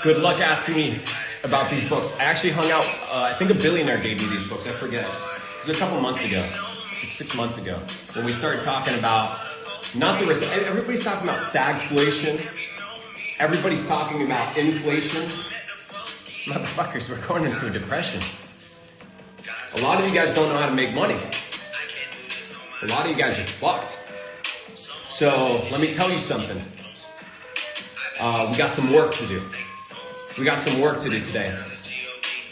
Good luck asking me about these books. I actually hung out, I think a billionaire gave me these books, I forget. It was a couple months ago, 6 months ago, when we started talking about, not the risk, everybody's talking about stagflation. Everybody's talking about inflation. Motherfuckers, we're going into a depression. A lot of you guys don't know how to make money. A lot of you guys are fucked. So let me tell you something. We got some work to do. We got some work to do today.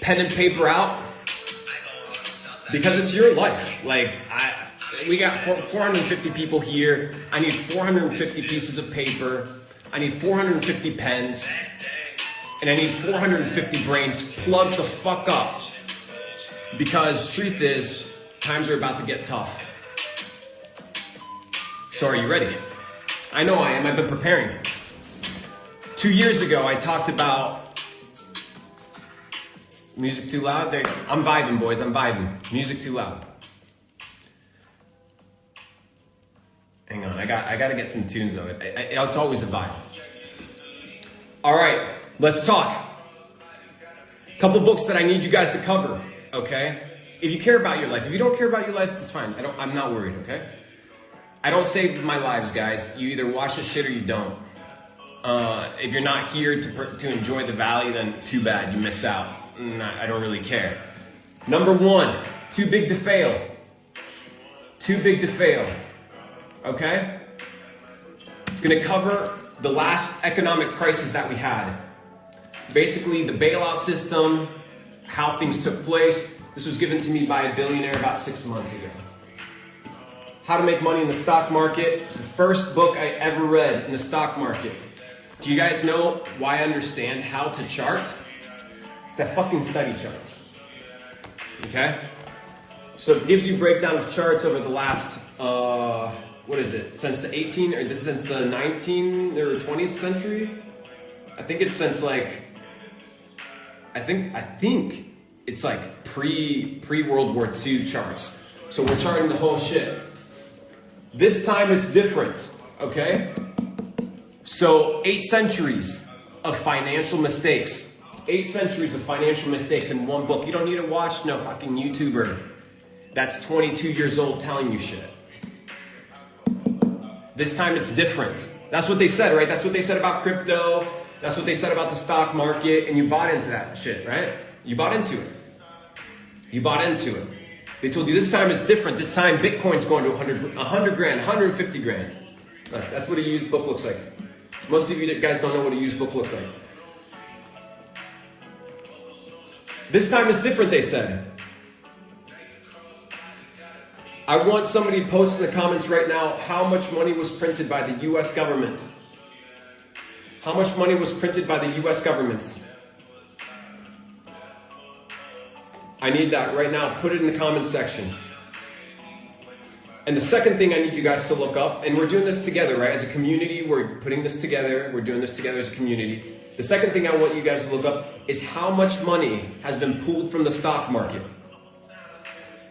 Pen and paper out, because it's your life. Like, we got 450 people here. I need 450 pieces of paper. I need 450 pens. And I need 450 brains plugged the fuck up. Because truth is, times are about to get tough. So are you ready? I know I am. I've been preparing. 2 years ago, I talked about music too loud. There, I'm vibing, boys. I'm vibing. Music too loud. Hang on. I got to get some tunes though. It's always a vibe. All right. Let's talk. Couple books that I need you guys to cover. Okay. If you care about your life. If you don't care about your life, it's fine. I'm not worried. Okay. I don't save my lives, guys. You either watch the shit or you don't. If you're not here to enjoy the value, then too bad, you miss out. I don't really care. Number 1, too big to fail. Too big to fail. Okay? It's gonna cover the last economic crisis that we had. Basically, the bailout system, how things took place. This was given to me by a billionaire about 6 months ago. How to Make Money in the Stock Market. It's the first book I ever read in the stock market. Do you guys know why I understand how to chart? Because I fucking study charts. Okay? So it gives you a breakdown of charts over the last, what is it? Since the 18, or since the 19th or 20th century? I think it's since like, I think it's like pre-World War II charts. So we're charting the whole shit. This time it's different, okay? So 8 centuries of financial mistakes. 8 centuries of financial mistakes in one book. You don't need to watch no fucking YouTuber that's 22 years old telling you shit. This time it's different. That's what they said, right? That's what they said about crypto. That's what they said about the stock market. And you bought into that shit, right? You bought into it. You bought into it. They told you this time it's different. This time Bitcoin's going to 100 grand, 150 grand. That's what a used book looks like. Most of you guys don't know what a used book looks like. This time it's different, they said. I want somebody to post in the comments right now how much money was printed by the US government. How much money was printed by the US government? I need that right now. Put it in the comments section. And the second thing I need you guys to look up, and we're doing this together, right? As a community, we're putting this together. We're doing this together as a community. The second thing I want you guys to look up is how much money has been pulled from the stock market.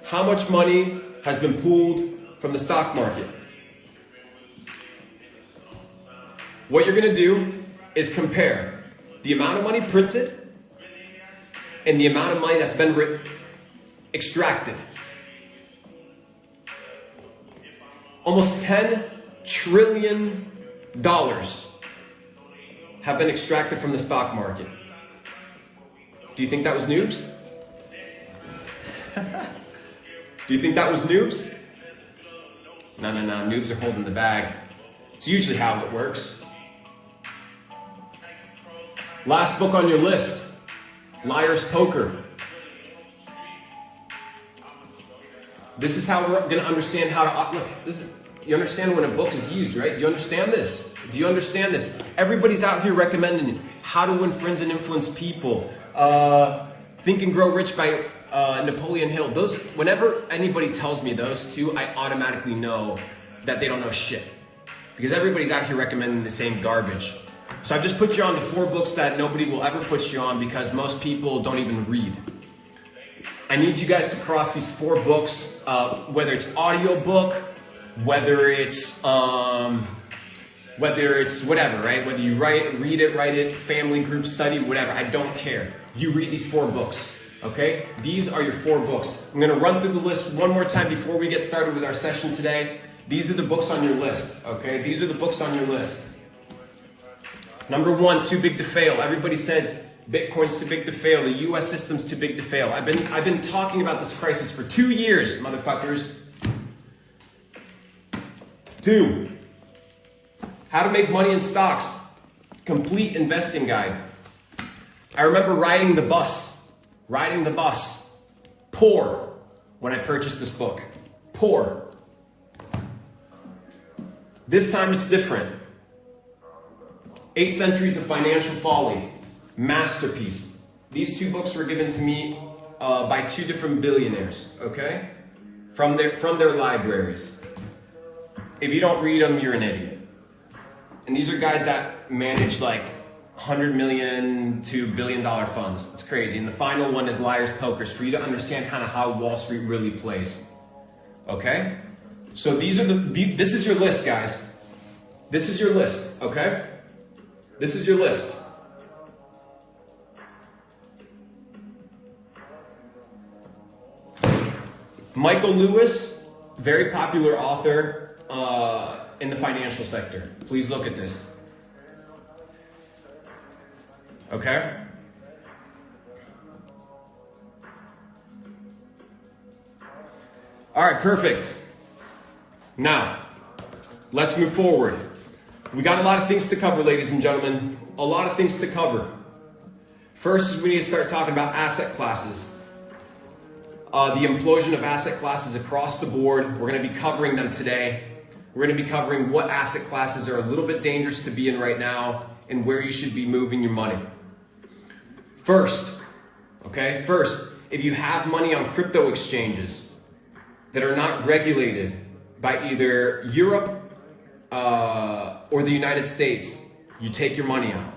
How much money has been pulled from the stock market? What you're going to do is compare the amount of money printed and the amount of money that's been extracted. Almost $10 trillion have been extracted from the stock market. Do you think that was noobs? Do you think that was noobs? No. Noobs are holding the bag. It's usually how it works. Last book on your list. Liar's Poker. This is how we're going to understand how to... Look, you understand when a book is used, right? Do you understand this? Do you understand this? Everybody's out here recommending How to Win Friends and Influence People. Think and Grow Rich by Napoleon Hill. Those, whenever anybody tells me those two, I automatically know that they don't know shit. Because everybody's out here recommending the same garbage. So I've just put you on to 4 books that nobody will ever put you on because most people don't even read. I need you guys to cross these 4 books, whether it's audio book, whether it's Whether it's whatever, right? Whether you read it, family group study, whatever, I don't care. You read these 4 books, okay? These are your 4 books. I'm gonna run through the list one more time before we get started with our session today. These are the books on your list, okay? These are the books on your list. Number 1, too big to fail. Everybody says Bitcoin's too big to fail. The US system's too big to fail. I've been talking about this crisis for 2 years, motherfuckers. 2, how to make money in stocks. Complete investing guide. I remember riding the bus, poor, when I purchased this book. Poor. This time it's different. 8 Centuries of Financial Folly, masterpiece. These 2 books were given to me by 2 different billionaires, okay? From their libraries. If you don't read them, you're an idiot. And these are guys that manage like $100 million to $1 billion funds. It's crazy. And the final one is Liar's Pokers, for you to understand kind of how Wall Street really plays. Okay? So this is your list, guys. This is your list, okay? This is your list. Michael Lewis, very popular author in the financial sector. Please look at this. Okay? All right, perfect. Now, let's move forward. We got a lot of things to cover, ladies and gentlemen. A lot of things to cover. First is we need to start talking about asset classes. The implosion of asset classes across the board. We're going to be covering them today. We're going to be covering what asset classes are a little bit dangerous to be in right now and where you should be moving your money. First, if you have money on crypto exchanges that are not regulated by either Europe or the United States, you take your money out.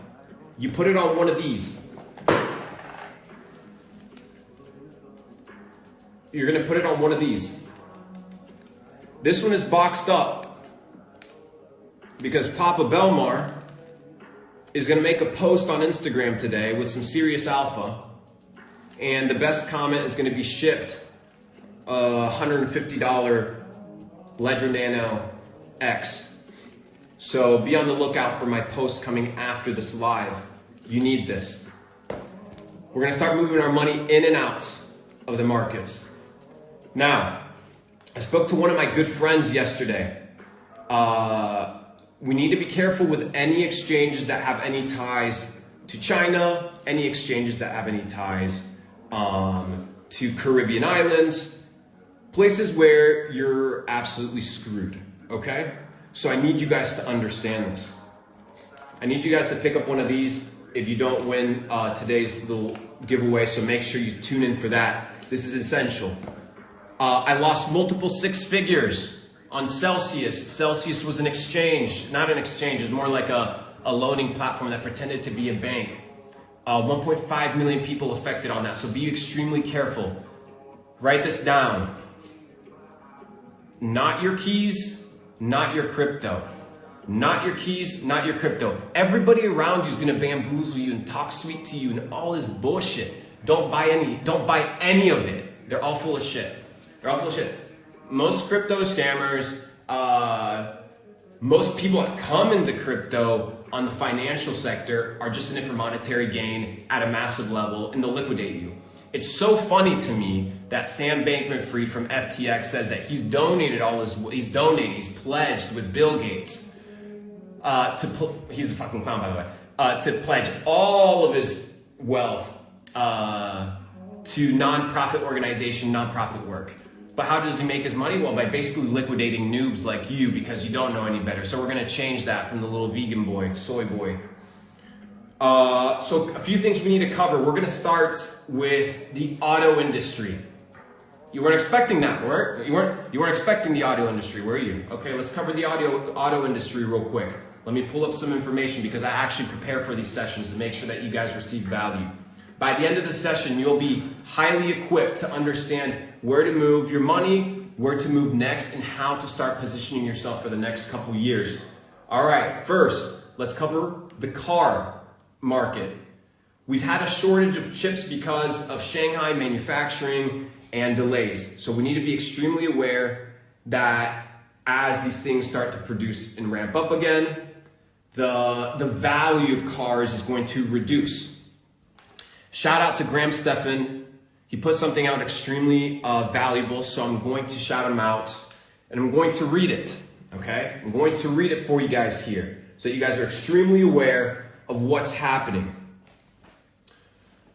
You put it on one of these. You're going to put it on one of these. This one is boxed up because Papa Belmar is going to make a post on Instagram today with some serious alpha, and the best comment is going to be shipped a $150 Ledger Nano X. So be on the lookout for my post coming after this live. You need this. We're going to start moving our money in and out of the markets. Now, I spoke to one of my good friends yesterday. We need to be careful with any exchanges that have any ties to China, any exchanges that have any ties to Caribbean islands, places where you're absolutely screwed, okay? So I need you guys to understand this. I need you guys to pick up one of these if you don't win today's little giveaway, so make sure you tune in for that. This is essential. I lost multiple 6 figures on Celsius. Celsius was an exchange, not an exchange, it's more like a loaning platform that pretended to be a bank. 1.5 million people affected on that, so be extremely careful. Write this down. Not your keys, not your crypto. Not your keys, not your crypto. Everybody around you is gonna bamboozle you and talk sweet to you and all this bullshit. Don't buy any of it. They're all full of shit. They're all full of shit. Most crypto scammers, most people that come into crypto on the financial sector are just in it for monetary gain at a massive level, and they'll liquidate you. It's so funny to me that Sam Bankman-Fried from FTX says that he's pledged with Bill Gates he's a fucking clown, by the way, to pledge all of his wealth to nonprofit organization, nonprofit work. But how does he make his money? Well, by basically liquidating noobs like you because you don't know any better. So we're going to change that from the little vegan boy, soy boy. So a few things we need to cover. We're going to start with the auto industry. You weren't expecting that, were you? You weren't expecting the auto industry, were you? Okay, let's cover the auto industry real quick. Let me pull up some information because I actually prepare for these sessions to make sure that you guys receive value. By the end of the session, you'll be highly equipped to understand where to move your money, where to move next, and how to start positioning yourself for the next couple years. All right, first, let's cover the car market. We've had a shortage of chips because of Shanghai manufacturing and delays. So we need to be extremely aware that as these things start to produce and ramp up again, the value of cars is going to reduce. Shout out to Graham Stephan. He put something out extremely valuable, so I'm going to shout him out and I'm going to read it, okay? I'm going to read it for you guys here so that you guys are extremely aware of what's happening.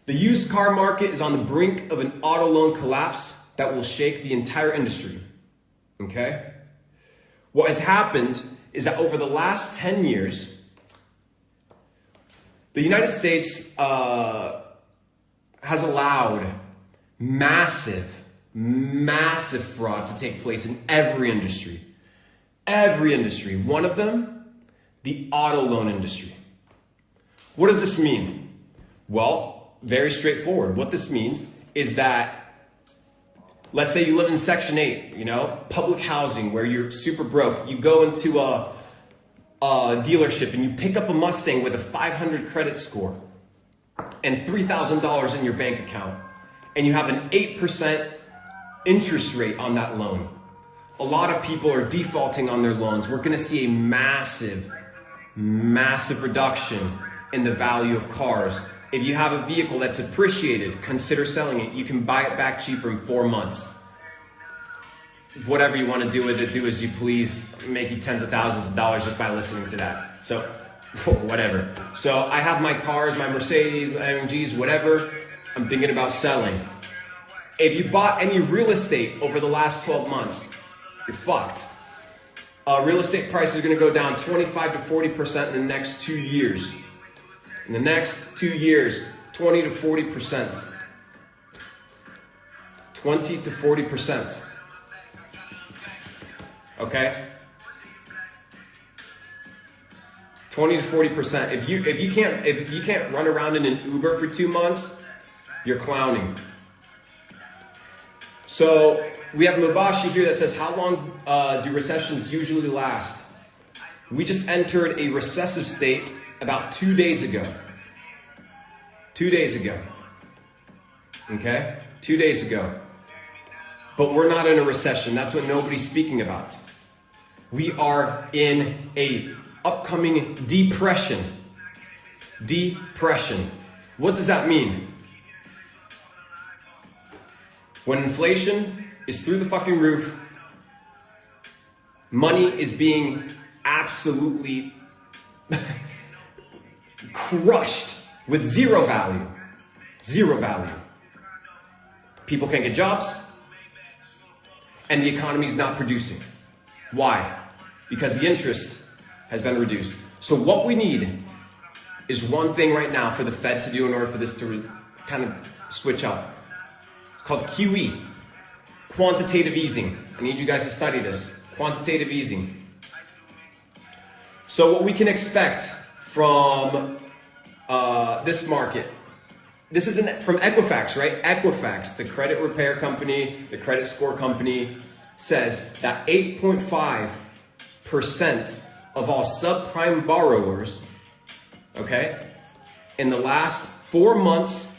The used car market is on the brink of an auto loan collapse that will shake the entire industry, okay? What has happened is that over the last 10 years, the United States has allowed massive fraud to take place in every industry. Every industry. One of them, the auto loan industry. What does this mean? Well, very straightforward. What this means is that, let's say you live in Section 8, you know, public housing where you're super broke. You go into a dealership and you pick up a Mustang with a 500 credit score and $3,000 in your bank account, and you have an 8% interest rate on that loan. A lot of people are defaulting on their loans. We're going to see a massive reduction in the value of cars. If you have a vehicle that's appreciated, consider selling it. You can buy it back cheaper in 4 months. Whatever you want to do with it, do as you please. Make you tens of thousands of dollars just by listening to that. So, whatever. So I have my cars, my Mercedes, my AMGs, whatever. I'm thinking about selling. If you bought any real estate over the last 12 months, you're fucked. Real estate prices are going to go down 25 to 40% in the next 2 years. In the next 2 years, 20 to 40%. 20 to 40%. Okay? 20 to 40%. If you can't run around in an Uber for 2 months, you're clowning. So we have Mabashi here that says, how long do recessions usually last? We just entered a recessive state about 2 days ago. 2 days ago. Okay? 2 days ago. But we're not in a recession. That's what nobody's speaking about. We are in a upcoming depression. Depression. What does that mean? When inflation is through the fucking roof, money is being absolutely crushed with zero value. Zero value. People can't get jobs, and the economy is not producing. Why? Because the interest has been reduced. So what we need is one thing right now for the Fed to do in order for this to kind of switch up. It's called QE, quantitative easing. I need you guys to study this. Quantitative easing. So what we can expect from this market, this is from Equifax, right? Equifax, the credit repair company, the credit score company, says that 8.5% of all subprime borrowers, okay, in the last 4 months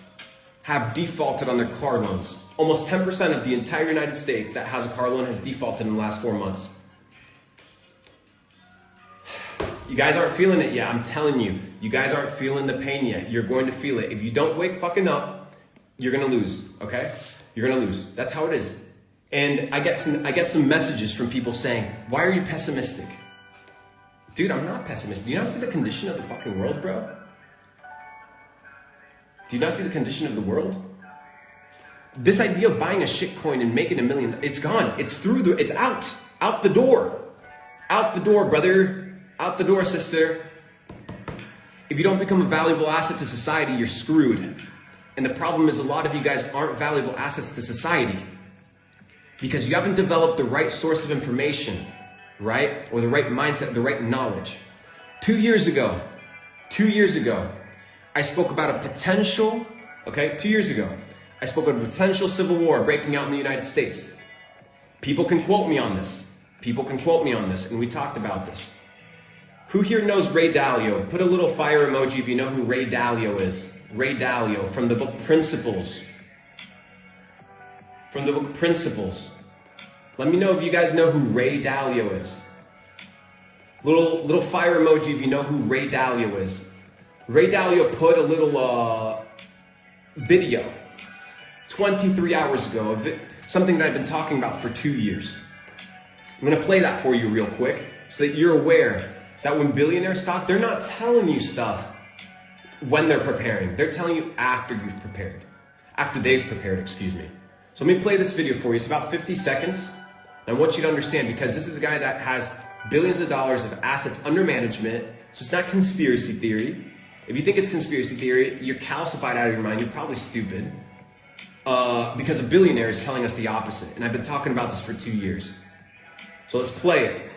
have defaulted on their car loans. Almost 10% of the entire United States that has a car loan has defaulted in the last 4 months. You guys aren't feeling it yet. I'm telling you, you guys aren't feeling the pain yet. You're going to feel it. If you don't wake fucking up, you're going to lose, okay? You're going to lose. That's how it is. And I get some messages from people saying, why are you pessimistic? Dude, I'm not pessimistic. Do you not see the condition of the fucking world, bro? Do you not see the condition of the world? This idea of buying a shit coin and making $1 million, it's gone. It's it's out the door. Out the door, brother. Out the door, sister. If you don't become a valuable asset to society, you're screwed. And the problem is a lot of you guys aren't valuable assets to society because you haven't developed the right source of information, right? Or the right mindset, the right knowledge. 2 years ago, I spoke about a potential, 2 years ago, I spoke about a potential civil war breaking out in the United States. People can quote me on this. And we talked about this. Who here knows Ray Dalio? Put a little fire emoji if you know who Ray Dalio is. Ray Dalio from the book Principles. From the book Principles. Let me know if you guys know who Ray Dalio is. Little fire emoji if you know who Ray Dalio is. Ray Dalio put a little video 23 hours ago, something that I've been talking about for 2 years. I'm gonna play that for you real quick so that you're aware that when billionaires talk, they're not telling you stuff when they're preparing. They're telling you after you've prepared. After they've prepared, excuse me. So let me play this video for you. It's about 50 seconds. And I want you to understand, because this is a guy that has billions of dollars of assets under management. So it's not conspiracy theory. If you think it's conspiracy theory, you're calcified out of your mind. You're probably stupid. Because a billionaire is telling us the opposite. And I've been talking about this for 2 years. So let's play it.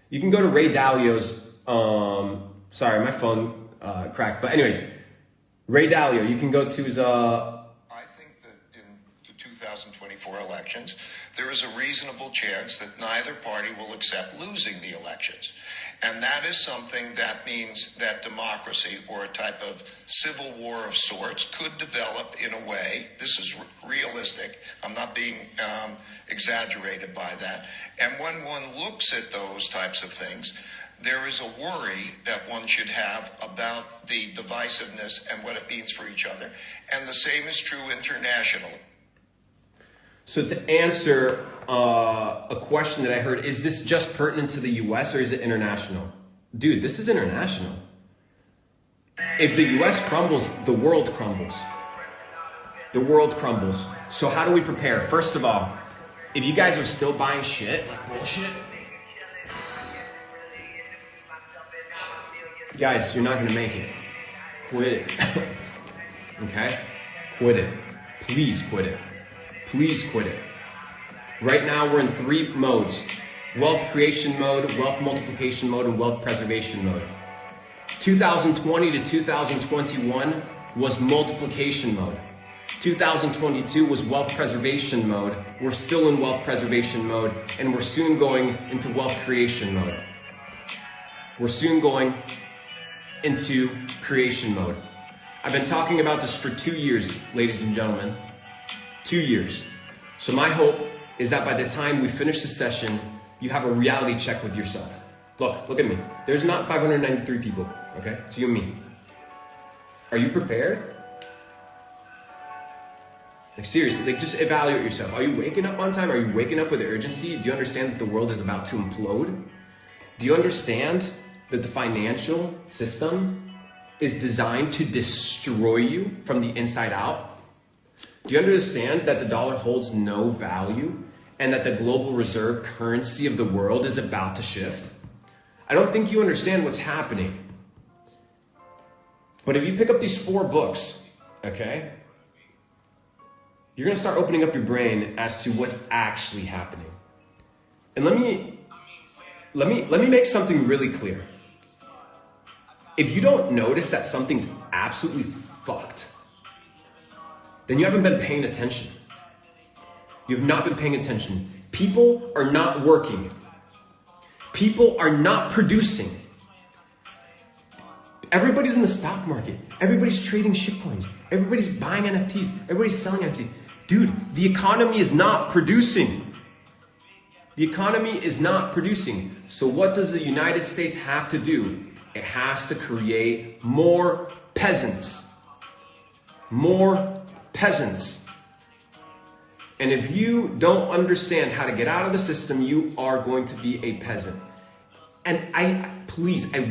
You can go to Ray Dalio's, sorry, my phone cracked. But anyways, Ray Dalio, you can go to his... I think that in the 2024 elections, there is a reasonable chance that neither party will accept losing the elections. And that is something that means that democracy, or a type of civil war of sorts, could develop in a way, this is realistic, I'm not being exaggerated by that. And when one looks at those types of things, there is a worry that one should have about the divisiveness and what it means for each other. And the same is true internationally. So to answer a question that I heard, is this just pertinent to the US or is it international? Dude, this is international. If the US crumbles, the world crumbles. The world crumbles. So how do we prepare? First of all, if you guys are still buying shit, like bullshit, guys, you're not gonna make it. Quit it. Okay? Quit it. Please quit it. Please quit it. Right now we're in 3 modes: wealth creation mode, wealth multiplication mode, and wealth preservation mode. 2020 to 2021 was multiplication mode. 2022 was wealth preservation mode. We're still in wealth preservation mode, and we're soon going into wealth creation mode. We're soon going into creation mode. I've been talking about this for 2 years, ladies and gentlemen. 2 years. So my hope is that by the time we finish the session, you have a reality check with yourself. Look at me. There's not 593 people, okay? It's you and me. Are you prepared? Like seriously, like just evaluate yourself. Are you waking up on time? Are you waking up with urgency? Do you understand that the world is about to implode? Do you understand that the financial system is designed to destroy you from the inside out? Do you understand that the dollar holds no value and that the global reserve currency of the world is about to shift? I don't think you understand what's happening. But if you pick up these 4 books, okay, you're gonna start opening up your brain as to what's actually happening. And let me make something really clear. If you don't notice that something's absolutely fucked, then you haven't been paying attention. You have not been paying attention. People are not working. People are not producing. Everybody's in the stock market. Everybody's trading shitcoins. Everybody's buying NFTs. Everybody's selling NFTs. Dude, the economy is not producing. The economy is not producing. So what does the United States have to do? It has to create more peasants. More peasants. And if you don't understand how to get out of the system, you are going to be a peasant. And I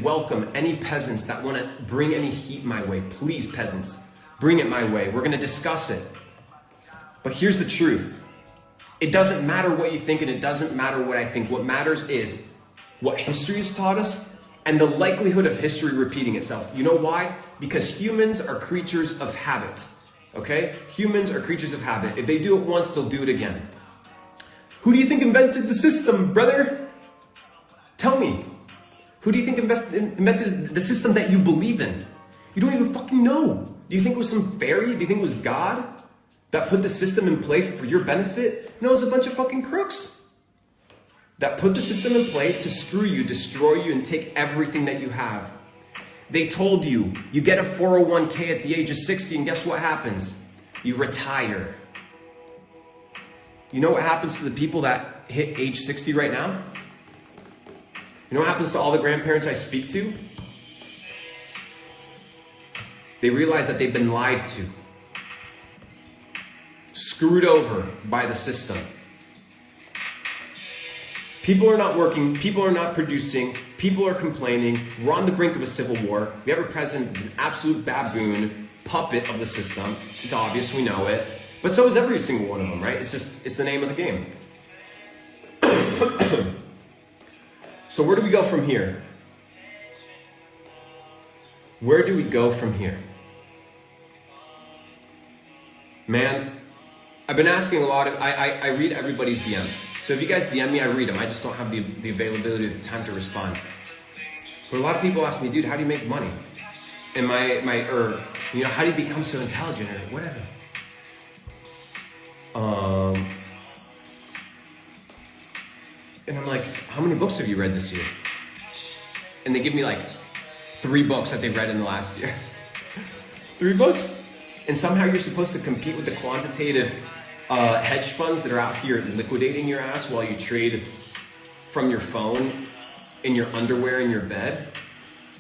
welcome any peasants that want to bring any heat my way. Please, peasants, bring it my way. We're going to discuss it. But here's the truth. It doesn't matter what you think and it doesn't matter what I think. What matters is what history has taught us and the likelihood of history repeating itself. You know why? Because humans are creatures of habit. Okay? Humans are creatures of habit. If they do it once, they'll do it again. Who do you think invented the system, brother? Tell me. Who do you think invented the system that you believe in? You don't even fucking know. Do you think it was some fairy? Do you think it was God that put the system in play for your benefit? No, it was a bunch of fucking crooks. that put the system in play to screw you, destroy you, and take everything that you have. They told you, you get a 401k at the age of 60, and guess what happens? You retire. You know what happens to the people that hit age 60 right now? You know what happens to all the grandparents I speak to? They realize that they've been lied to, screwed over by the system. People are not working, people are not producing, people are complaining, we're on the brink of a civil war, we have a president that's an absolute baboon, puppet of the system. It's obvious, we know it, but so is every single one of them, right? It's the name of the game. So where do we go from here? Where do we go from here? Man, I've been asking a lot of, I read everybody's DMs. So if you guys DM me, I read them. I just don't have the availability or the time to respond. But a lot of people ask me, dude, how do you make money? And how do you become so intelligent or whatever? And I'm like, how many books have you read this year? And they give me like 3 books that they've read in the last year. 3 books? And somehow you're supposed to compete with the quantitative hedge funds that are out here liquidating your ass while you trade from your phone in your underwear in your bed?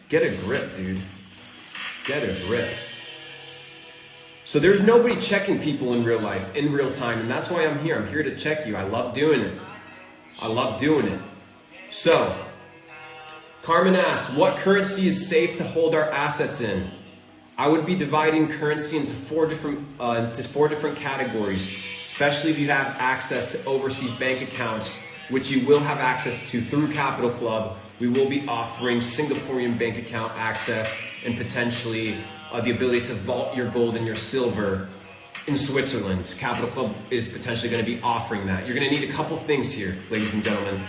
Get a grip, dude. Get a grip. So there's nobody checking people in real life, in real time, and that's why I'm here. I'm here to check you. I love doing it. I love doing it. So, Carmen asks, what currency is safe to hold our assets in? I would be dividing currency into 4 different categories, especially if you have access to overseas bank accounts, which you will have access to through Capital Club. We will be offering Singaporean bank account access and potentially the ability to vault your gold and your silver in Switzerland. Capital Club is potentially going to be offering that. You're going to need a couple things here, ladies and gentlemen.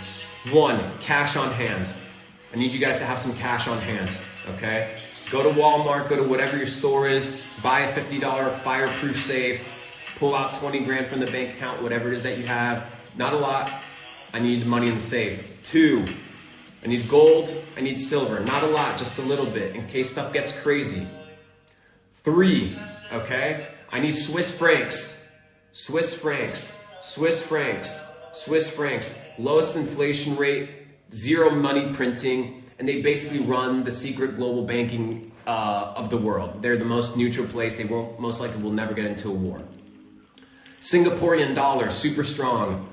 1, cash on hand. I need you guys to have some cash on hand, okay? Go to Walmart, go to whatever your store is, buy a $50 fireproof safe, pull out 20 grand from the bank account, whatever it is that you have. Not a lot. I need money in the safe. 2, I need gold, I need silver. Not a lot, just a little bit in case stuff gets crazy. 3, okay? I need Swiss francs. Swiss francs. Swiss francs. Swiss francs. Lowest inflation rate, 0 money printing, and they basically run the secret global banking of the world. They're the most neutral place. They won't, most likely will never get into a war. Singaporean dollar, super strong.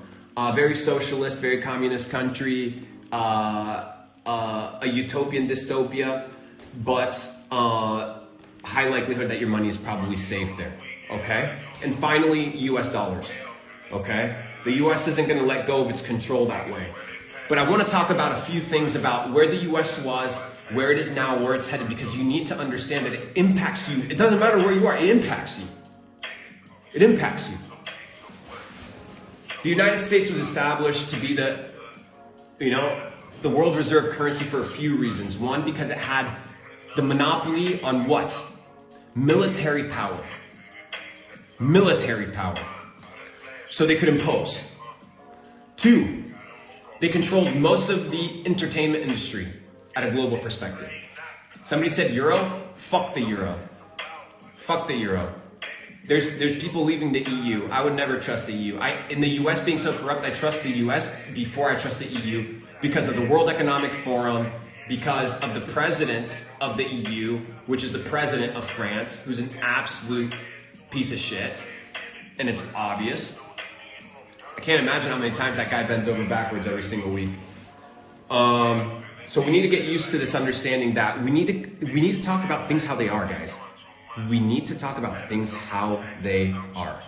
Very socialist, very communist country. A utopian dystopia, but high likelihood that your money is probably safe there, okay? And finally, US dollars, okay? The US isn't gonna let go of its control that way. But I wanna talk about a few things about where the US was, where it is now, where it's headed, because you need to understand that it impacts you. It doesn't matter where you are, it impacts you. It impacts you. The United States was established to be the world reserve currency for a few reasons. 1, because it had the monopoly on what? Military power. Military power. So they could impose. 2, they controlled most of the entertainment industry at a global perspective. Somebody said euro? Fuck the euro. Fuck the euro. There's people leaving the EU. I would never trust the EU. In the US being so corrupt, I trust the US before I trust the EU because of the World Economic Forum, because of the president of the EU, which is the president of France, who's an absolute piece of shit, and it's obvious. I can't imagine how many times that guy bends over backwards every single week. So we need to get used to this understanding that we need to talk about things how they are, guys. We need to talk about things how they are.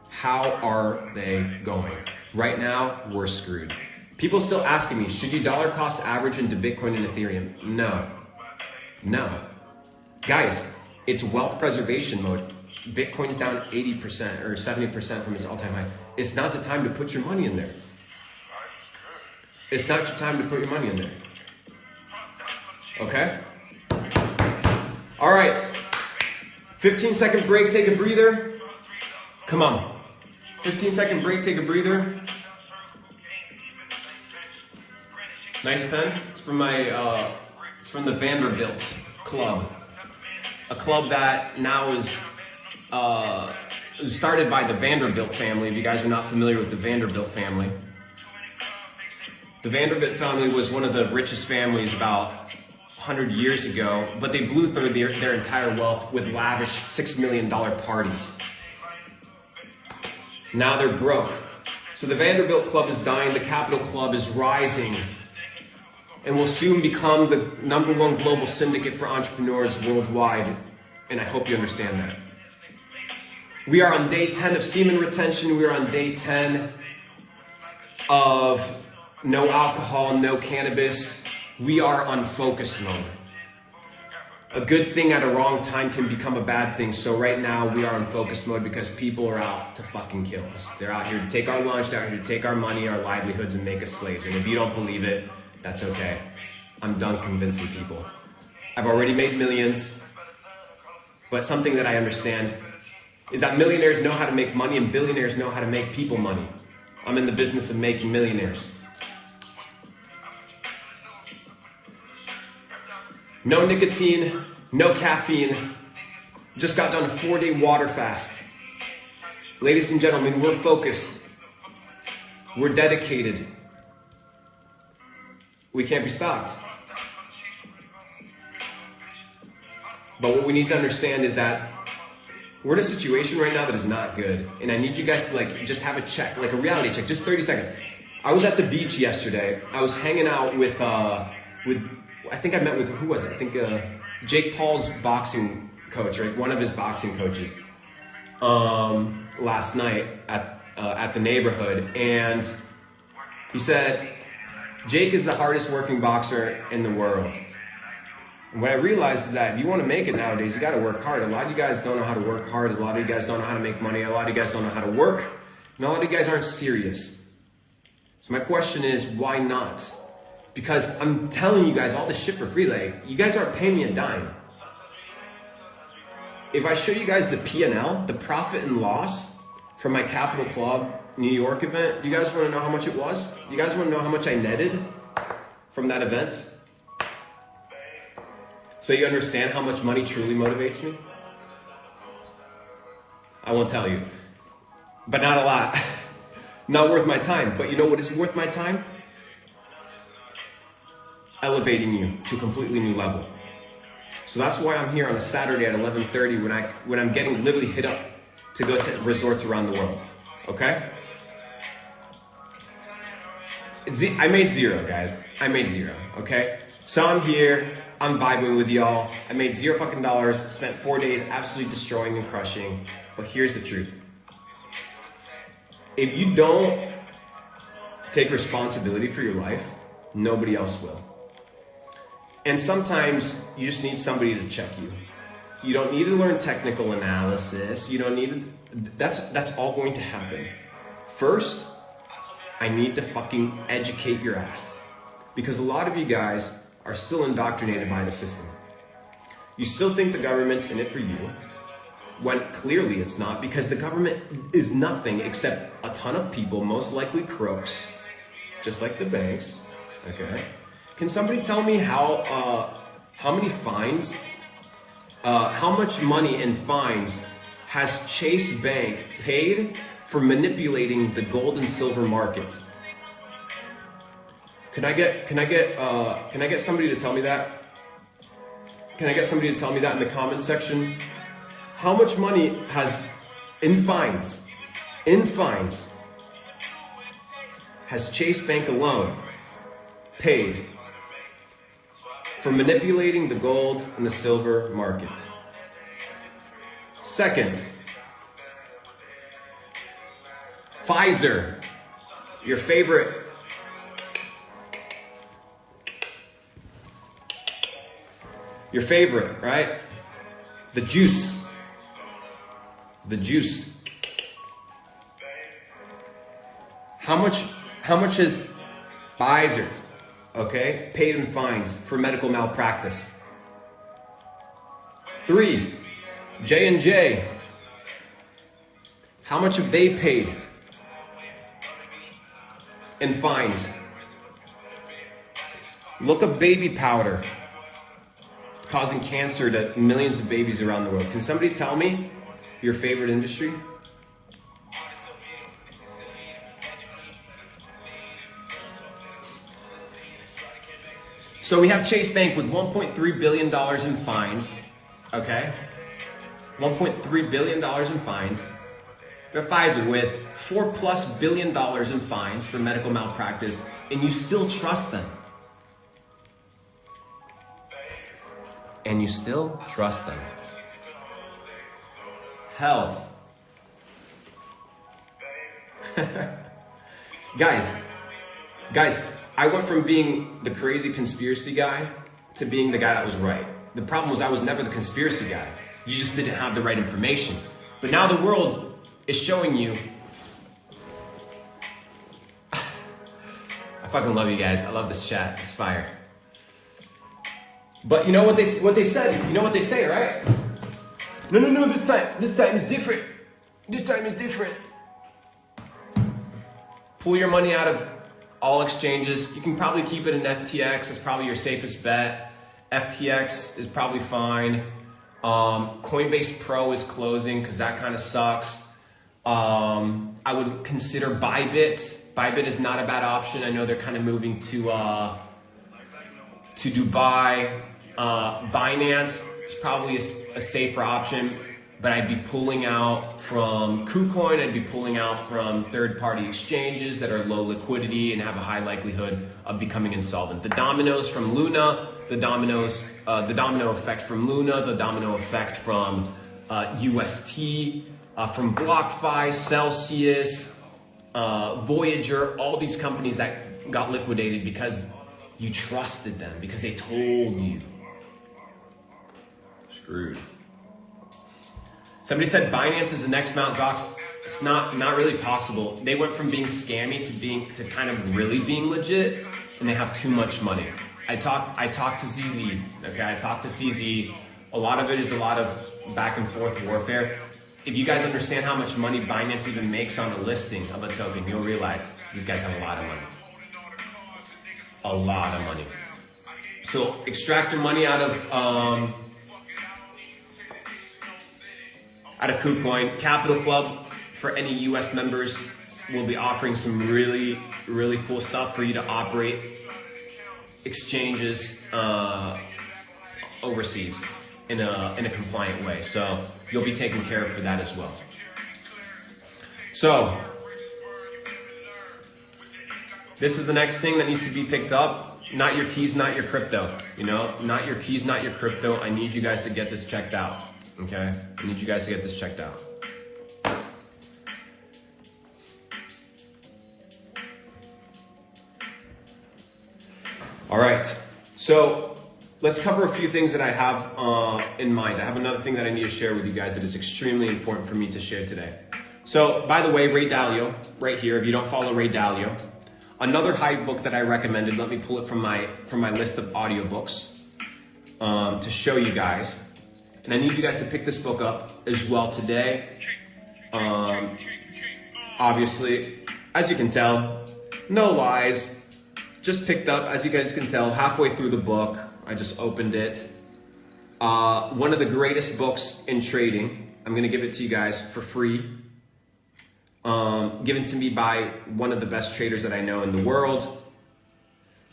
How are they going? Right now, we're screwed. People still asking me, should you dollar cost average into Bitcoin and Ethereum? No. No. Guys, it's wealth preservation mode. Bitcoin's down 80% or 70% from its all-time high. It's not the time to put your money in there. It's not your time to put your money in there. Okay? All right. 15-second break, take a breather. Come on. 15-second break, take a breather. Nice pen. It's from it's from the Vanderbilt Club, a club that now is started by the Vanderbilt family. If you guys are not familiar with the Vanderbilt family, the Vanderbilt family was one of the richest families about 100 years ago, but they blew through their entire wealth with lavish $6 million parties. Now they're broke. So the Vanderbilt Club is dying, the Capital Club is rising, and will soon become the #1 global syndicate for entrepreneurs worldwide, and I hope you understand that. We are on day 10 of semen retention. We are on day 10 of no alcohol, no cannabis. We are on focus mode. A good thing at a wrong time can become a bad thing. So right now we are on focus mode because people are out to fucking kill us. They're out here to take our lunch, they're out here to take our money, our livelihoods, and make us slaves. And if you don't believe it, that's okay. I'm done convincing people. I've already made millions, but something that I understand is that millionaires know how to make money and billionaires know how to make people money. I'm in the business of making millionaires. No nicotine, no caffeine. Just got done a 4-day water fast. Ladies and gentlemen, we're focused. We're dedicated. We can't be stopped. But what we need to understand is that we're in a situation right now that is not good. And I need you guys to just have a check, like a reality check, just 30 seconds. I was at the beach yesterday. I was hanging out with I think I met with, who was it? I think Jake Paul's boxing coach, right? One of his boxing coaches, last night at the neighborhood. And he said, Jake is the hardest working boxer in the world. And what I realized is that if you want to make it nowadays, you got to work hard. A lot of you guys don't know how to work hard. A lot of you guys don't know how to make money. A lot of you guys don't know how to work. And a lot of you guys aren't serious. So my question is, why not? Because I'm telling you guys all this shit for free. Like, you guys aren't paying me a dime. If I show you guys the P&L, the profit and loss from my Capital Club New York event, you guys want to know how much it was? You guys want to know how much I netted from that event? So you understand how much money truly motivates me? I won't tell you. But not a lot. Not worth my time. But you know what is worth my time? Elevating you to a completely new level. So that's why I'm here on a Saturday at 11:30 when I'm getting literally hit up to go to resorts around the world. Okay? I made zero, guys. I made zero. Okay? So I'm here. I'm vibing with y'all. I made $0 fucking dollars. Spent 4 days absolutely destroying and crushing. But here's the truth. If you don't take responsibility for your life, nobody else will. And sometimes you just need somebody to check you. You don't need to learn technical analysis. You don't need to, that's all going to happen. First, I need to fucking educate your ass. Because a lot of you guys are still indoctrinated by the system. You still think the government's in it for you, when clearly it's not, because the government is nothing except a ton of people, most likely crooks, just like the banks, okay? Can somebody tell me how many fines, how much money in fines has Chase Bank paid for manipulating the gold and silver market? Can I get somebody to tell me that? Can I get somebody to tell me that in the comment section? How much money has in fines has Chase Bank alone paid for manipulating the gold and the silver market? Second, Pfizer, your favorite right? The juice. How much is Pfizer, okay, paid in fines for medical malpractice? 3, J&J. How much have they paid in fines Look up baby powder causing cancer to millions of babies around the world. Can somebody tell me your favorite industry? So we have Chase Bank with $1.3 billion in fines, okay? $1.3 billion in fines. We have Pfizer with $4+ billion in fines for medical malpractice, and you still trust them. And you still trust them. Health. Guys, I went from being the crazy conspiracy guy to being the guy that was right. The problem was I was never the conspiracy guy. You just didn't have the right information. But now the world is showing you. I fucking love you guys. I love this chat. It's fire. But you know what they said? You know what they say, right? No, this time is different. This time is different. Pull your money out of all exchanges. You can probably keep it in FTX. It's probably your safest bet. FTX is probably fine. Coinbase Pro is closing because that kind of sucks. I would consider Bybit. Bybit is not a bad option. I know they're kind of moving to Dubai. Binance is probably a safer option, but I'd be pulling out from KuCoin. I'd be pulling out from third-party exchanges that are low liquidity and have a high likelihood of becoming insolvent. The dominoes from Luna, the domino effect from Luna, the domino effect from UST, from BlockFi, Celsius, Voyager, all these companies that got liquidated because you trusted them, because they told you. Screwed. Somebody said Binance is the next Mt. Gox. It's not really possible. They went from being scammy to kind of really being legit, and they have too much money. I talked to CZ. Okay, I talked to CZ. A lot of it is a lot of back and forth warfare. If you guys understand how much money Binance even makes on a listing of a token, you'll realize these guys have a lot of money. A lot of money. So extract your money out of KuCoin. Capital Club, for any US members, will be offering some really, really cool stuff for you to operate exchanges overseas in a compliant way. So you'll be taken care of for that as well. So this is the next thing that needs to be picked up. Not your keys, not your crypto. You know, not your keys, not your crypto. I need you guys to get this checked out. Okay? I need you guys to get this checked out. All right. So let's cover a few things that I have in mind. I have another thing that I need to share with you guys that is extremely important for me to share today. So, by the way, Ray Dalio, right here, if you don't follow Ray Dalio, another hype book that I recommended, let me pull it from my list of audiobooks to show you guys. And I need you guys to pick this book up as well today. Obviously, as you can tell, no lies. Just picked up, as you guys can tell, halfway through the book. I just opened it. One of the greatest books in trading. I'm going to give it to you guys for free. Given to me by one of the best traders that I know in the world.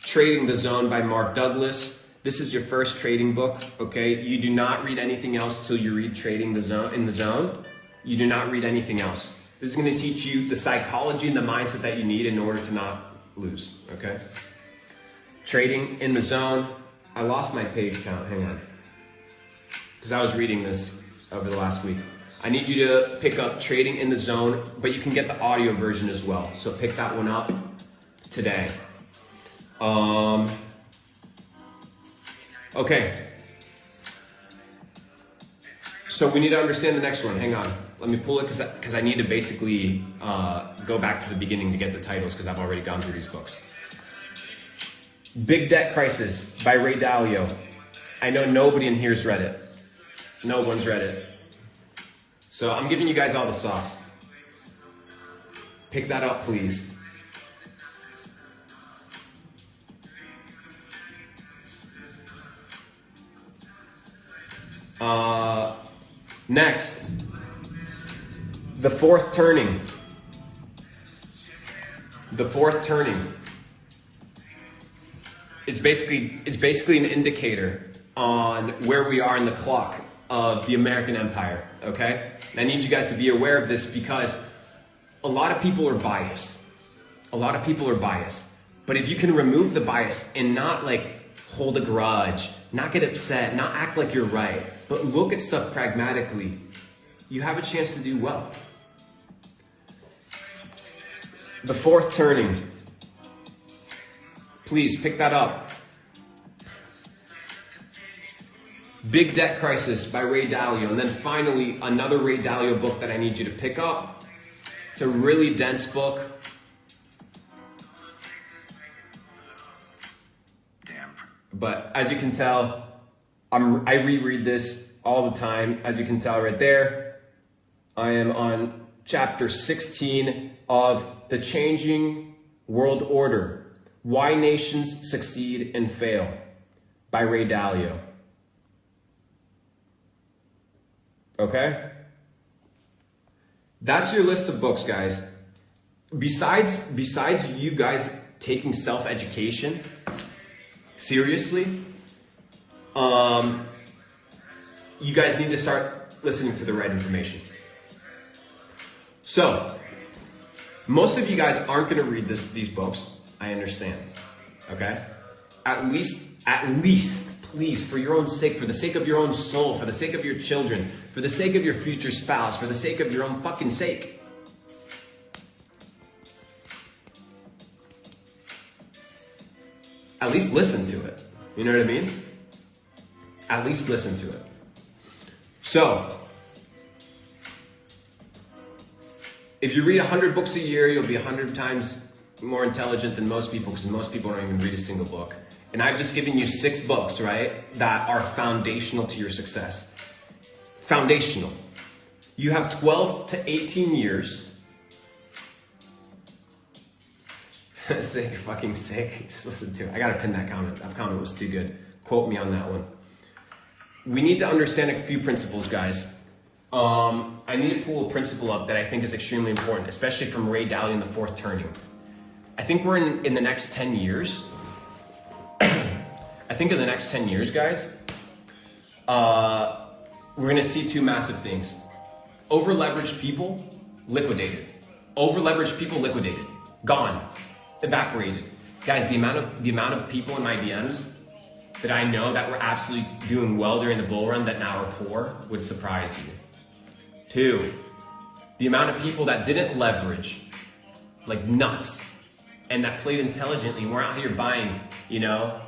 Trading the Zone by Mark Douglas. This is your first trading book, okay? You do not read anything else till you read Trading the Zone in the Zone. You do not read anything else. This is going to teach you the psychology and the mindset that you need in order to not lose, okay? Trading in the Zone. I lost my page count, hang on. Because I was reading this over the last week. I need you to pick up Trading in the Zone, but you can get the audio version as well. So pick that one up today. Okay. So we need to understand the next one. Hang on. Let me pull it because I need to basically go back to the beginning to get the titles because I've already gone through these books. Big Debt Crisis by Ray Dalio. I know nobody in here's read it. No one's read it. So I'm giving you guys all the sauce. Pick that up, please. Next, the fourth turning. The fourth turning. It's basically an indicator on where we are in the clock of the American empire, okay? And I need you guys to be aware of this because a lot of people are biased. A lot of people are biased. But if you can remove the bias and not like hold a grudge, not get upset, not act like you're right, but look at stuff pragmatically, you have a chance to do well. The fourth turning. Please pick that up. Big Debt Crisis by Ray Dalio. And then finally, another Ray Dalio book that I need you to pick up. It's a really dense book. But as you can tell, I reread this all the time. As you can tell right there, I am on chapter 16 of The Changing World Order, Why Nations Succeed and Fail by Ray Dalio. Okay? That's your list of books, guys. Besides you guys taking self-education seriously, you guys need to start listening to the right information. So, most of you guys aren't going to read these books. I understand. Okay? At least, please, for your own sake, for the sake of your own soul, for the sake of your children, for the sake of your future spouse, for the sake of your own fucking sake, at least listen to it. You know what I mean? At least listen to it. So, if you read 100 books a year, you'll be 100 times more intelligent than most people, because most people don't even read a single book. And I've just given you 6 books, right, that are foundational to your success. Foundational. You have 12 to 18 years. Sick, fucking sick. Just listen to it. I gotta pin that comment. That comment was too good. Quote me on that one. We need to understand a few principles, guys. I need to pull a principle up that I think is extremely important, especially from Ray Dalio in The Fourth Turning. I think we're in the next 10 years. I think in the next 10 years, guys, we're gonna see 2 massive things. Over-leveraged people, liquidated. Over-leveraged people, liquidated. Gone. Evaporated. Guys, the amount of people in my DMs that I know that were absolutely doing well during the bull run that now are poor would surprise you. 2, the amount of people that didn't leverage like nuts and that played intelligently and were out here buying, you know,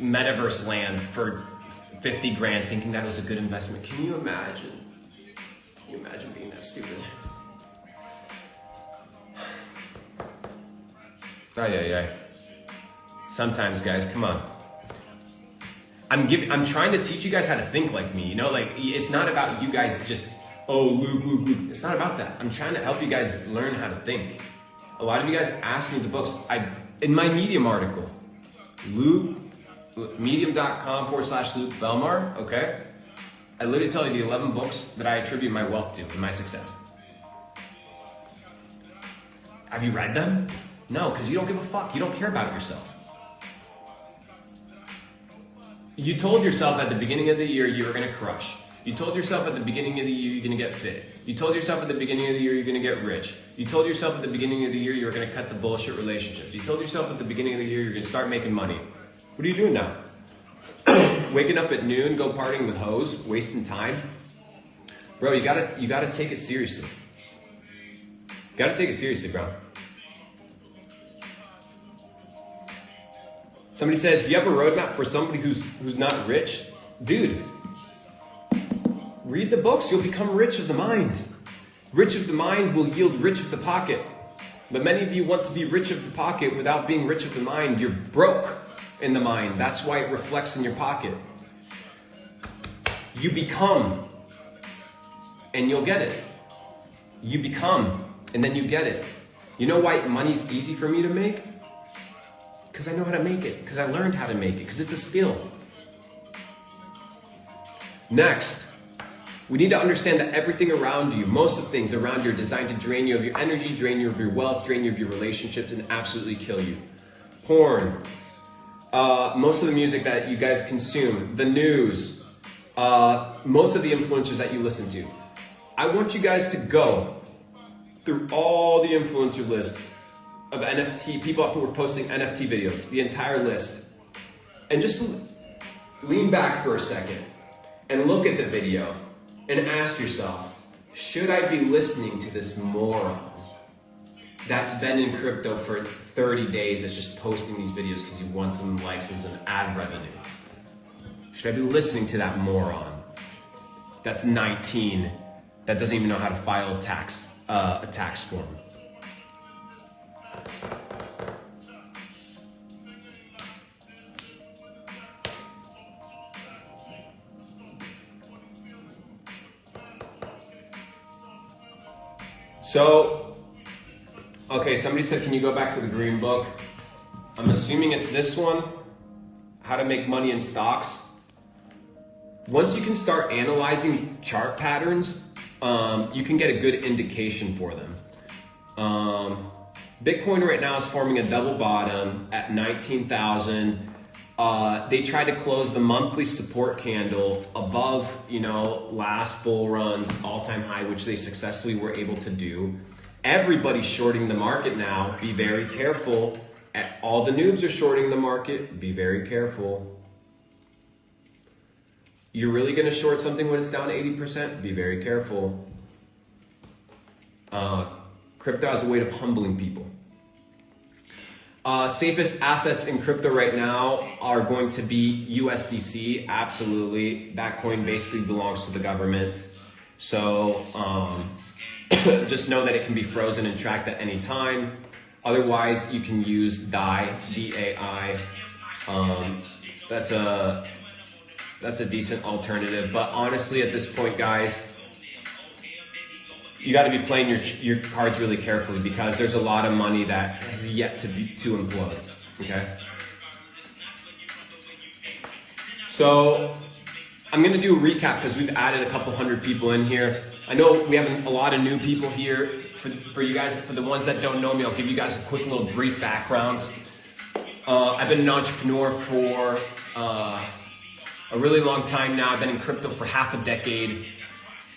metaverse land for 50 grand thinking that was a good investment. Can you imagine? Can you imagine being that stupid? Ay. Sometimes, guys, come on. I'm trying to teach you guys how to think like me, you know, like it's not about you guys just, oh, Luke. It's not about that. I'm trying to help you guys learn how to think. A lot of you guys ask me the books. In my Medium article, medium.com/Luke Belmar, okay? I literally tell you the 11 books that I attribute my wealth to and my success. Have you read them? No, because you don't give a fuck. You don't care about yourself. You told yourself at the beginning of the year you were going to crush. You told yourself at the beginning of the year you're going to get fit. You told yourself at the beginning of the year you're going to get rich. You told yourself at the beginning of the year you were going to cut the bullshit relationships. You told yourself at the beginning of the year you're going to start making money. What are you doing now? Waking up at noon, go partying with hoes, wasting time? Bro, you gotta take it seriously. You gotta take it seriously, bro. Somebody says, do you have a roadmap for somebody who's not rich? Dude, read the books, you'll become rich of the mind. Rich of the mind will yield rich of the pocket. But many of you want to be rich of the pocket without being rich of the mind. You're broke in the mind. That's why it reflects in your pocket. You become, and you'll get it. You become, and then you get it. You know why money's easy for me to make? Because I know how to make it. Because I learned how to make it. Because it's a skill. Next, we need to understand that everything around you, most of the things around you are designed to drain you of your energy, drain you of your wealth, drain you of your relationships, and absolutely kill you. Porn, most of the music that you guys consume, the news, most of the influencers that you listen to. I want you guys to go through all the influencer list of NFT, people who are posting NFT videos, the entire list, and just lean back for a second and look at the video and ask yourself, should I be listening to this moron that's been in crypto for 30 days that's just posting these videos because he wants some likes and some ad revenue? Should I be listening to that moron that's 19, that doesn't even know how to file a tax form? So, okay, somebody said, can you go back to the green book? I'm assuming it's this one, how to make money in stocks. Once you can start analyzing chart patterns, you can get a good indication for them. Bitcoin right now is forming a double bottom at 19,000. They tried to close the monthly support candle above, last bull run's all-time high, which they successfully were able to do. Everybody's shorting the market now. Be very careful. All the noobs are shorting the market. Be very careful. You're really going to short something when it's down 80%? Be very careful. Crypto has a way of humbling people. Safest assets in crypto right now are going to be USDC. Absolutely. That coin basically belongs to the government. So just know that it can be frozen and tracked at any time. Otherwise, you can use DAI, D-A-I. That's a decent alternative. But honestly, at this point, guys, you got to be playing your cards really carefully because there's a lot of money that has yet to implode. Okay. So I'm going to do a recap because we've added a couple hundred people in here. I know we have a lot of new people here. For you guys, for the ones that don't know me, I'll give you guys a quick little brief background. I've been an entrepreneur for a really long time now. I've been in crypto for half a decade.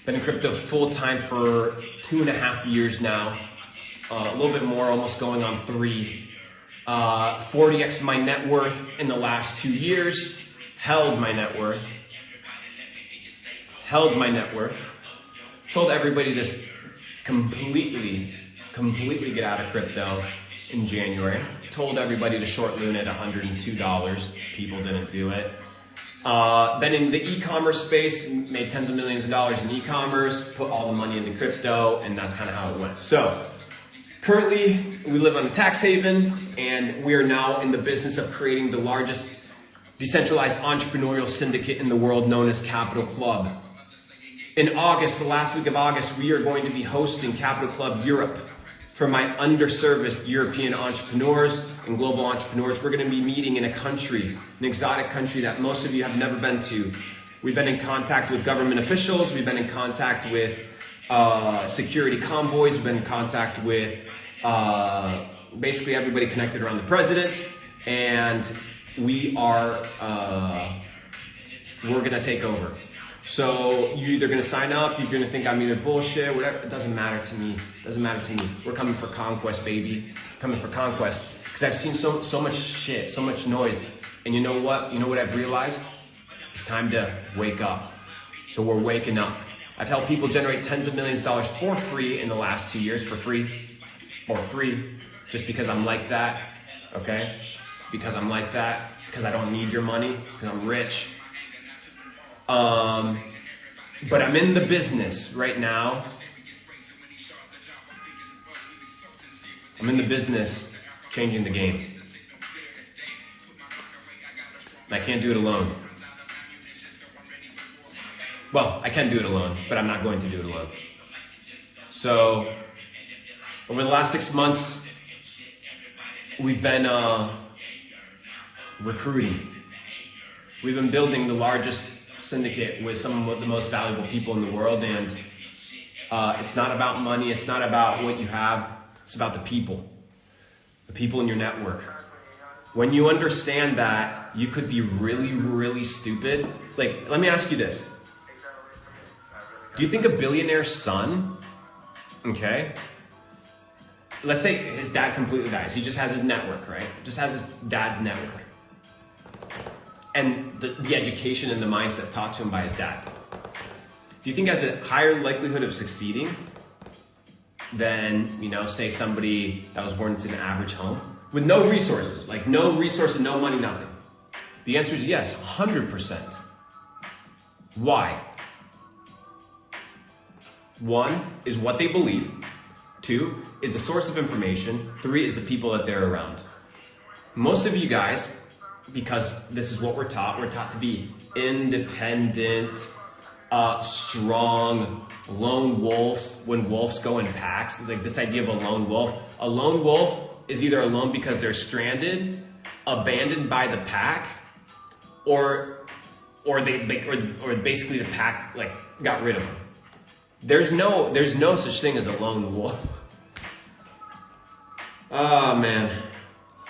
Been in crypto full time for 2.5 years now. A little bit more, almost going on 3. 40x my net worth in the last 2 years. Held my net worth. Told everybody to just completely get out of crypto in January. Told everybody to short Luna at $102. People didn't do it. Been in the e-commerce space, made tens of millions of dollars in e-commerce, put all the money into crypto, and that's kind of how it went. So currently we live on a tax haven, and we are now in the business of creating the largest decentralized entrepreneurial syndicate in the world, known as Capital Club. In August, the last week of August, we are going to be hosting Capital Club Europe for my underserviced European entrepreneurs and global entrepreneurs. We're going to be meeting in a country, an exotic country that most of you have never been to. We've been in contact with government officials. We've been in contact with security convoys. We've been in contact with basically everybody connected around the president. And we're going to take over. So you're either going to sign up, you're going to think I'm either bullshit, whatever. It doesn't matter to me. We're coming for conquest, baby. Coming for conquest. Because I've seen so much shit, so much noise. And you know what? You know what I've realized? It's time to wake up. So we're waking up. I've helped people generate tens of millions of dollars for free in the last 2 years, for free, just because I'm like that, okay? Because I'm like that, because I don't need your money, because I'm rich. But I'm in the business right now. I'm in the business changing the game. And I can't do it alone. Well, I can do it alone, but I'm not going to do it alone. So, over the last 6 months, we've been recruiting. We've been building the largest syndicate with some of the most valuable people in the world, and it's not about money, it's not about what you have, it's about the people in your network. When you understand that, you could be really, really stupid. Like, let me ask you this. Do you think a billionaire's son, okay, let's say his dad completely dies. He just has his network, right? Just has his dad's network. And the education and the mindset taught to him by his dad. Do you think has a higher likelihood of succeeding than, you know, say somebody that was born into an average home with no resources, like no resources, no money, nothing? The answer is yes, 100%. Why? One is what they believe. Two is the source of information. Three is the people that they're around. Most of you guys, because this is what we're taught to be independent, strong, lone wolves. When wolves go in packs, like this idea of a lone wolf. A lone wolf is either alone because they're stranded, abandoned by the pack, or basically the pack like got rid of them. There's no such thing as a lone wolf. Oh man,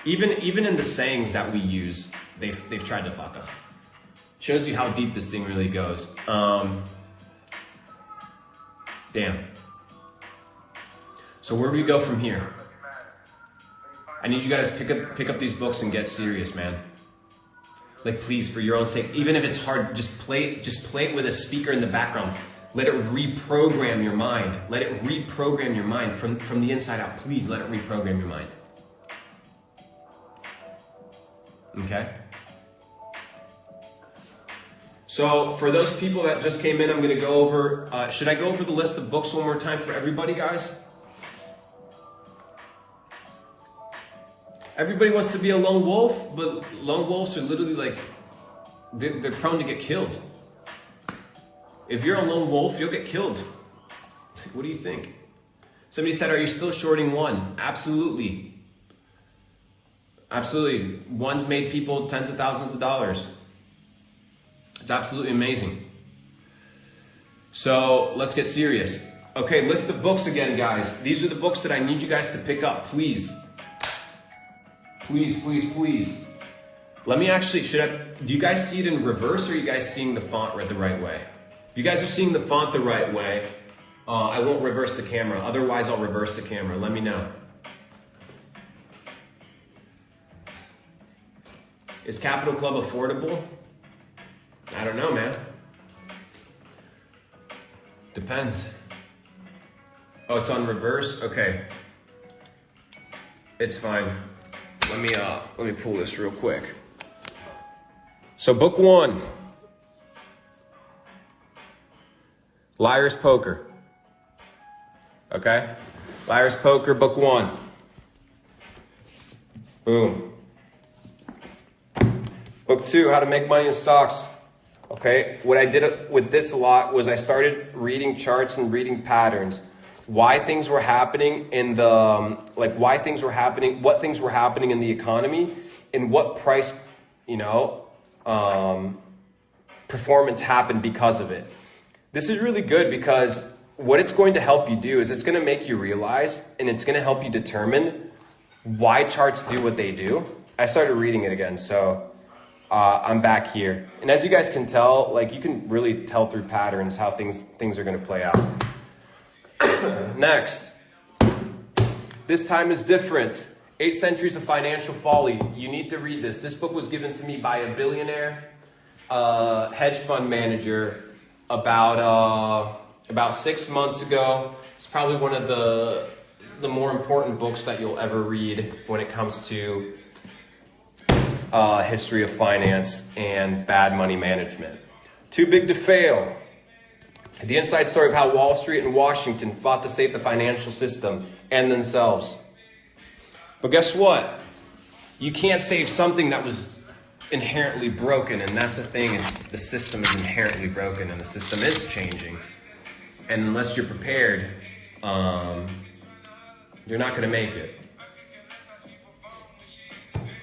even in the sayings that we use, they've tried to fuck us. Shows you how deep this thing really goes. Damn. So where do we go from here? I need you guys to pick up these books and get serious, man. Like, please, for your own sake, even if it's hard, just play it with a speaker in the background. Let it reprogram your mind. Let it reprogram your mind from the inside out. Please let it reprogram your mind. Okay? So for those people that just came in, I'm going to go over, should I go over the list of books one more time for everybody, guys? Everybody wants to be a lone wolf, but lone wolves are literally like, they're prone to get killed. If you're a lone wolf, you'll get killed. What do you think? Somebody said, are you still shorting one? Absolutely. Absolutely. One's made people tens of thousands of dollars. It's absolutely amazing. So let's get serious. Okay, list of books again, guys. These are the books that I need you guys to pick up, please. Please, please, please. Let me actually, do you guys see it in reverse, or are you guys seeing the font the right way? If you guys are seeing the font the right way, I won't reverse the camera. Otherwise, I'll reverse the camera. Let me know. Is Capital Club affordable? I don't know, man. Depends. Oh, it's on reverse? Okay. It's fine. Let me pull this real quick. So book one. Liar's Poker. Okay? Liar's Poker, book one. Boom. Book two, How to Make Money in Stocks. Okay? What I did with this a lot was I started reading charts and reading patterns. Why things were happening in the, what things were happening in the economy, and what price, performance happened because of it. This is really good because what it's going to help you do is it's going to make you realize, and it's going to help you determine why charts do what they do. I started reading it again, so I'm back here. And as you guys can tell, you can really tell through patterns how things are going to play out. Next, This Time is Different, 8 Centuries of Financial Folly. You need to read this. This book was given to me by a billionaire hedge fund manager about 6 months ago. It's probably one of the more important books that you'll ever read when it comes to history of finance and bad money management. Too Big to Fail. The inside story of how Wall Street and Washington fought to save the financial system and themselves. But guess what? You can't save something that was inherently broken, and that's the thing, is the system is inherently broken and the system is changing. And unless you're prepared, you're not going to make it.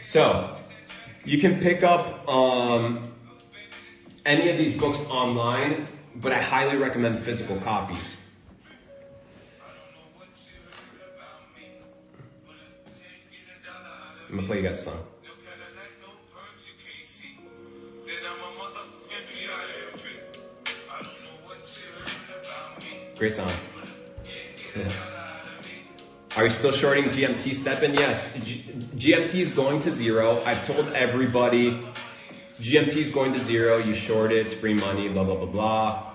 So, you can pick up any of these books online, but I highly recommend physical copies. I'm gonna play you guys a song. Great song. Yeah. Are you still shorting GMT stepping? Yes. GMT is going to zero. I've told everybody GMT is going to zero. You short it, it's free money, blah, blah, blah, blah.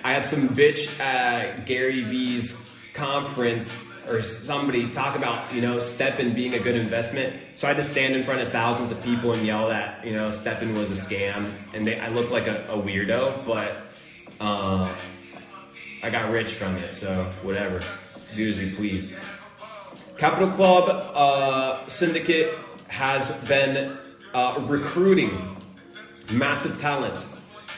I had some bitch at Gary V's conference or somebody talk about, you know, Steppen being a good investment. So I had to stand in front of thousands of people and yell that, you know, Steppen was a scam. And I looked like a weirdo, but I got rich from it, so whatever. Do as you please. Capital Club Syndicate has been recruiting massive talent.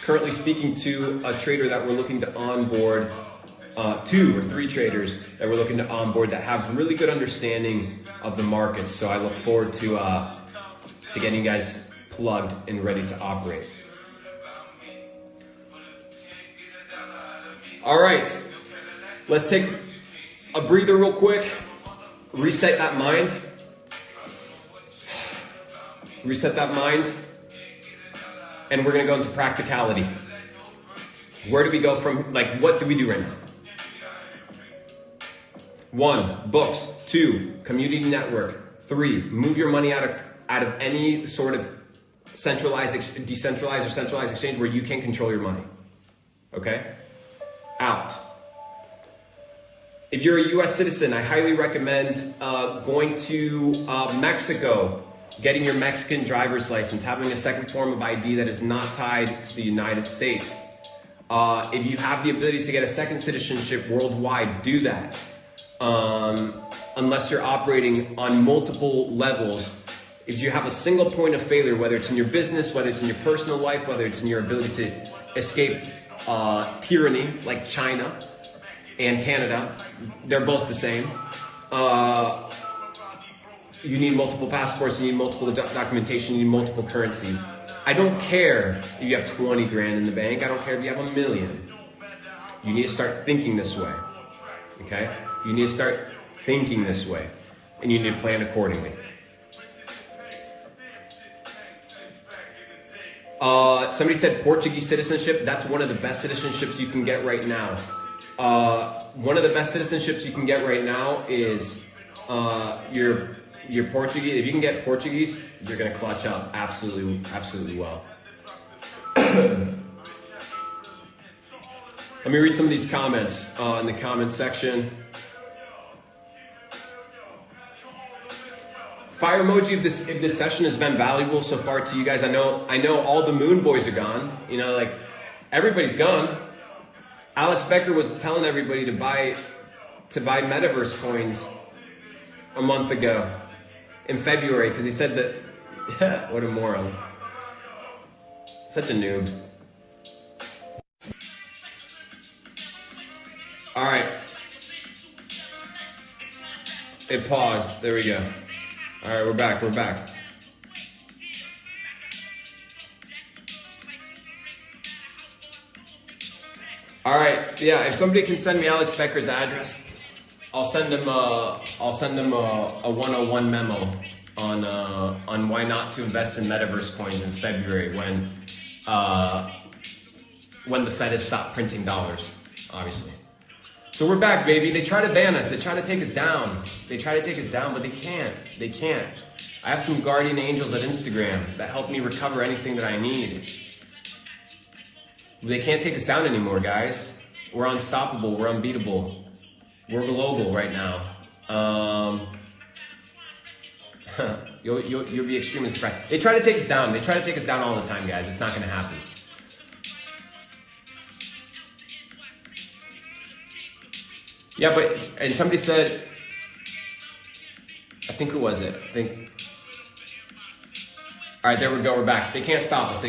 Currently speaking to a trader that we're looking to onboard, 2 or 3 traders that we're looking to onboard that have really good understanding of the markets. So I look forward to getting you guys plugged and ready to operate. All right, let's take a breather real quick. Reset that mind. Reset that mind. And we're gonna go into practicality. Where do we go from, like, what do we do right now? 1, books. 2, community network. 3, move your money out of any sort of centralized, decentralized or centralized exchange where you can't control your money. Okay? Out. If you're a US citizen, I highly recommend going to Mexico, getting your Mexican driver's license, having a second form of ID that is not tied to the United States. If you have the ability to get a second citizenship worldwide, do that. Unless you're operating on multiple levels. If you have a single point of failure, whether it's in your business, whether it's in your personal life, whether it's in your ability to escape tyranny like China and Canada, they're both the same. You need multiple passports, you need multiple documentation, you need multiple currencies. I don't care if you have 20 grand in the bank, I don't care if you have $1 million. You need to start thinking this way, okay? You need to start thinking this way, and you need to plan accordingly. Somebody said Portuguese citizenship. That's one of the best citizenships you can get right now. One of the best citizenships you can get right now is your Portuguese. If you can get Portuguese, you're gonna clutch up absolutely well. Let me read some of these comments in the comment section. Fire emoji if this session has been valuable so far to you guys. I know all the moon boys are gone. You know, like everybody's gone. Alex Becker was telling everybody to buy metaverse coins a month ago in February because he said that. Yeah, what a moron. Such a noob. All right. It paused. There we go. All right, we're back. All right, yeah. If somebody can send me Alex Becker's address, I'll send him a 101 memo on why not to invest in metaverse coins in February when the Fed has stopped printing dollars, obviously. So we're back, baby. They try to ban us. They try to take us down. But they can't. I have some guardian angels at Instagram that help me recover anything that I need. They can't take us down anymore, guys. We're unstoppable. We're unbeatable. We're global right now. You'll be extremely surprised. They try to take us down. They try to take us down all the time, guys. It's not going to happen. Yeah, and somebody said, I think who was it? All right, there we go. We're back. They can't stop us.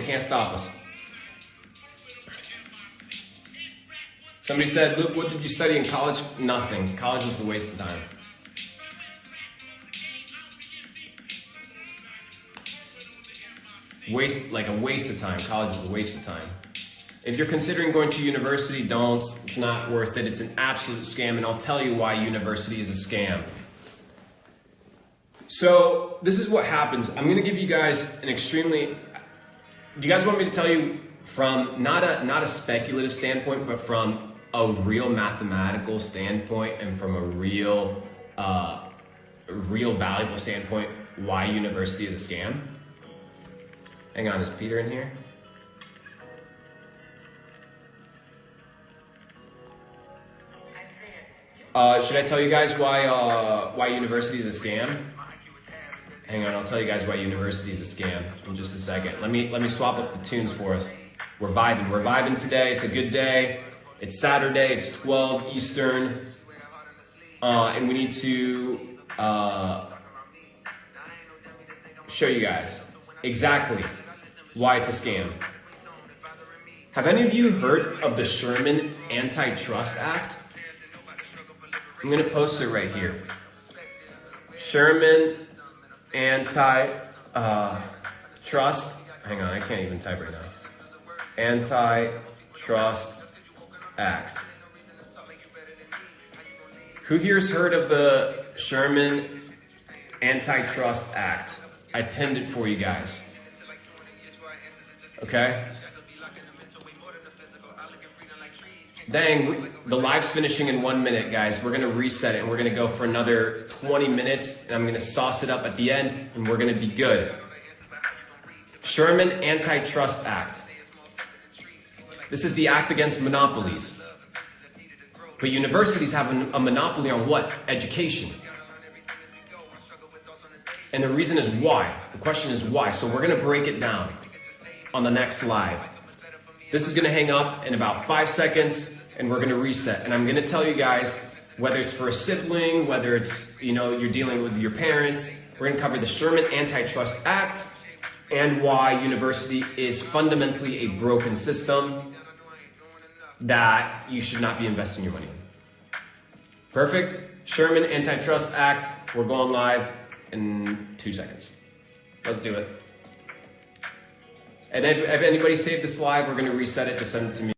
Somebody said, Luke, what did you study in college? Nothing. College was a waste of time. like a waste of time. College is a waste of time. If you're considering going to university, don't. It's not worth it. It's an absolute scam, and I'll tell you why university is a scam. So this is what happens. I'm going to give you guys an extremely... Do you guys want me to tell you from not a speculative standpoint, but from a real mathematical standpoint and from a real valuable standpoint why university is a scam? Hang on, is Peter in here? Should I tell you guys why university is a scam? Hang on, I'll tell you guys why university is a scam in just a second. Let me swap up the tunes for us. We're vibing today. It's a good day. It's Saturday. It's 12 Eastern, and we need to show you guys exactly why it's a scam. Have any of you heard of the Sherman Antitrust Act? I'm going to post it right here. Sherman Antitrust. Hang on, I can't even type right now. Antitrust Act. Who here's heard of the Sherman Antitrust Act? I pinned it for you guys. Okay? Dang, the live's finishing in 1 minute, guys. We're going to reset it, and we're going to go for another 20 minutes, and I'm going to sauce it up at the end, and we're going to be good. Sherman Antitrust Act. This is the act against monopolies. But universities have a monopoly on what? Education. And the reason is why. The question is why. So we're going to break it down on the next live. This is going to hang up in about 5 seconds, and we're going to reset. And I'm going to tell you guys, whether it's for a sibling, whether it's, you're dealing with your parents, we're going to cover the Sherman Antitrust Act and why university is fundamentally a broken system that you should not be investing your money in. Perfect? Sherman Antitrust Act. We're going live in 2 seconds. Let's do it. And if anybody saved this live, we're going to reset it. Just send it to me.